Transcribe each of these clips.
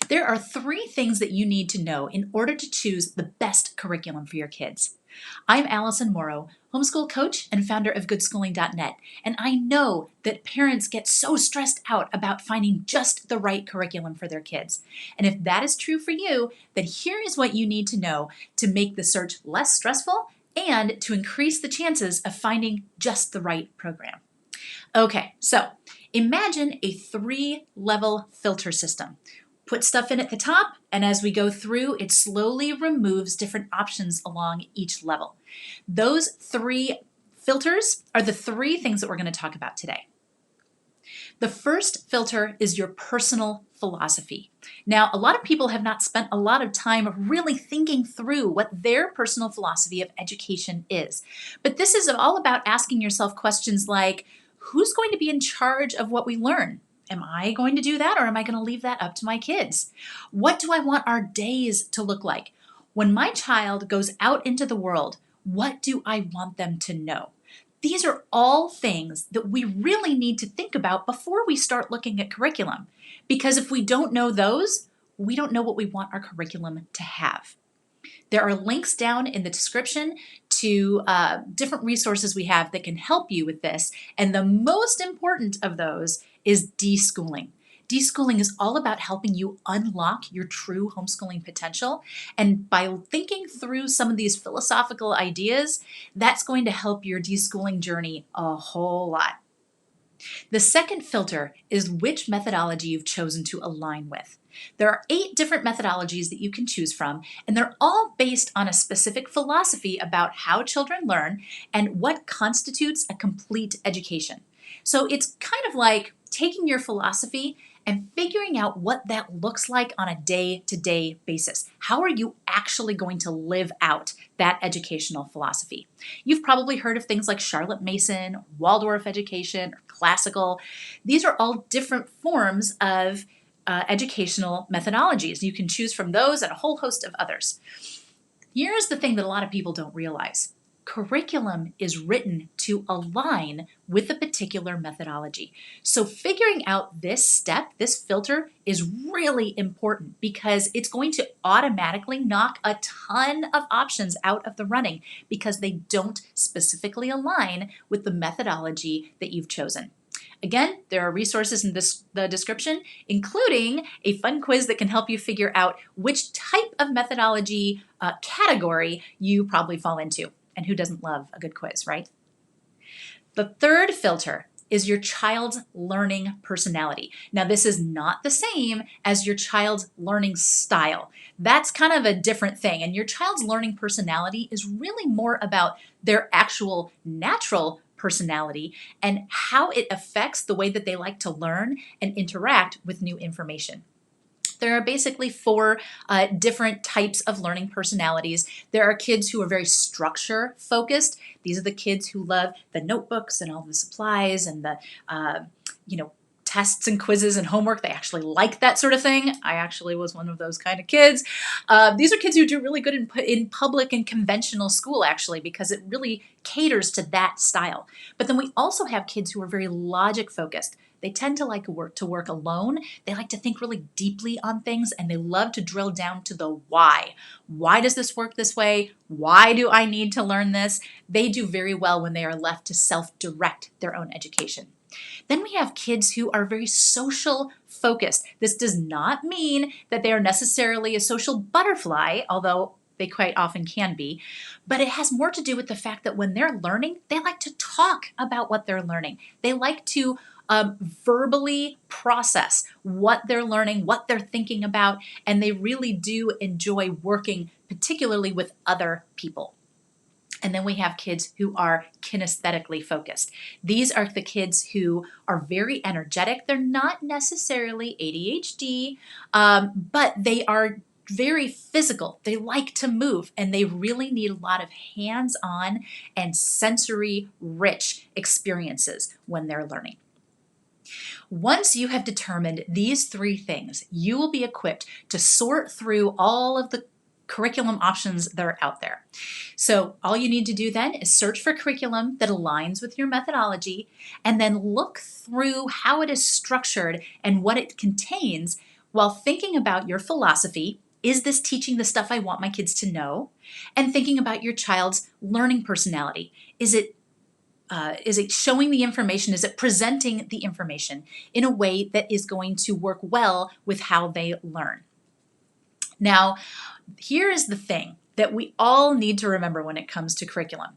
There are three things that you need to know in order to choose the best curriculum for your kids. I'm Allison Morrow, homeschool coach and founder of goodschooling.net, and I know that parents get so stressed out about finding just the right curriculum for their kids. And if that is true for you, then here is what you need to know to make the search less stressful and to increase the chances of finding just the right program. Okay, so imagine a three-level filter system. Put stuff in at the top, and as we go through, it slowly removes different options along each level. Those three filters are the three things that we're going to talk about today. The first filter is your personal philosophy. Now, a lot of people have not spent a lot of time really thinking through what their personal philosophy of education is. But this is all about asking yourself questions like, who's going to be in charge of what we learn? Am I going to do that, or am I going to leave that up to my kids? What do I want our days to look like? When my child goes out into the world, what do I want them to know? These are all things that we really need to think about before we start looking at curriculum. Because if we don't know those, we don't know what we want our curriculum to have. There are links down in the description to different resources we have that can help you with this. And the most important of those is Deschooling. Deschooling is all about helping you unlock your true homeschooling potential. And by thinking through some of these philosophical ideas, that's going to help your deschooling journey a whole lot. The second filter is which methodology you've chosen to align with. There are 8 different methodologies that you can choose from, and they're all based on a specific philosophy about how children learn and what constitutes a complete education. So it's kind of like taking your philosophy and figuring out what that looks like on a day-to-day basis. How are you actually going to live out that educational philosophy? You've probably heard of things like Charlotte Mason, Waldorf education, or classical. These are all different forms of educational methodologies. You can choose from those and a whole host of others. Here's the thing that a lot of people don't realize. Curriculum is written to align with a particular methodology. So figuring out this step, this filter, is really important because it's going to automatically knock a ton of options out of the running because they don't specifically align with the methodology that you've chosen. Again, there are resources in the description, including a fun quiz that can help you figure out which type of methodology category you probably fall into. And who doesn't love a good quiz, right? The third filter is your child's learning personality. Now, this is not the same as your child's learning style. That's kind of a different thing. And your child's learning personality is really more about their actual natural personality and how it affects the way that they like to learn and interact with new information. There are basically 4 different types of learning personalities. There are kids who are very structure focused. These are the kids who love the notebooks and all the supplies and the tests and quizzes and homework. They actually like that sort of thing. I actually was one of those kind of kids. These are kids who do really good in public and conventional school, actually, because it really caters to that style. But then we also have kids who are very logic focused. They tend to like to work alone. They like to think really deeply on things, and they love to drill down to the why. Why does this work this way? Why do I need to learn this? They do very well when they are left to self-direct their own education. Then we have kids who are very social focused. This does not mean that they are necessarily a social butterfly, although they quite often can be, but it has more to do with the fact that when they're learning, they like to talk about what they're learning. They like to verbally process what they're learning, what they're thinking about, and they really do enjoy working particularly with other people. And then we have kids who are kinesthetically focused. These are the kids who are very energetic. They're not necessarily ADHD, but they are very physical. They like to move, and they really need a lot of hands-on and sensory-rich experiences when they're learning. Once you have determined these 3 things, you will be equipped to sort through all of the curriculum options that are out there. So all you need to do then is search for curriculum that aligns with your methodology and then look through how it is structured and what it contains while thinking about your philosophy. Is this teaching the stuff I want my kids to know? And thinking about your child's learning personality. Is it showing the information? Is it presenting the information in a way that is going to work well with how they learn? Now, here is the thing that we all need to remember when it comes to curriculum.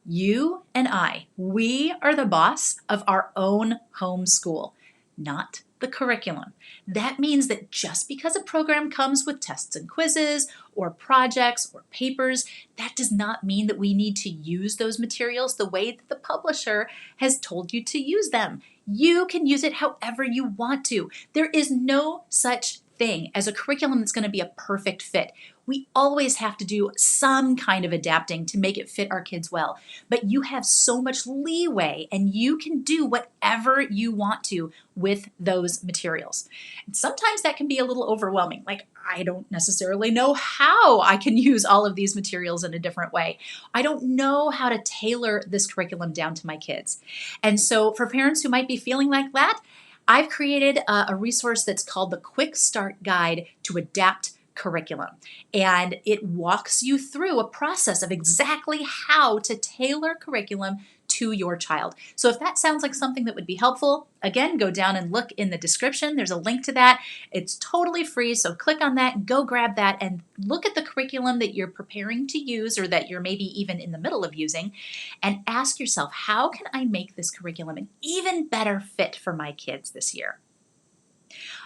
You and I, we are the boss of our own homeschool, not the curriculum. That means that just because a program comes with tests and quizzes or projects or papers, that does not mean that we need to use those materials the way that the publisher has told you to use them. You can use it however you want to. There is no such thing as a curriculum that's going to be a perfect fit. We always have to do some kind of adapting to make it fit our kids well. But you have so much leeway and you can do whatever you want to with those materials. And sometimes that can be a little overwhelming. Like, I don't necessarily know how I can use all of these materials in a different way. I don't know how to tailor this curriculum down to my kids. And so for parents who might be feeling like that, I've created a resource that's called the Quick Start Guide to Adapt Curriculum. And it walks you through a process of exactly how to tailor curriculum to your child. So if that sounds like something that would be helpful, again, go down and look in the description. There's a link to that. It's totally free. So click on that, go grab that, and look at the curriculum that you're preparing to use or that you're maybe even in the middle of using, and ask yourself, how can I make this curriculum an even better fit for my kids this year?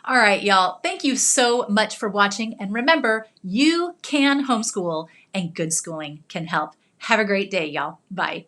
All right, y'all, thank you so much for watching. And remember, you can homeschool and good schooling can help. Have a great day, y'all. Bye.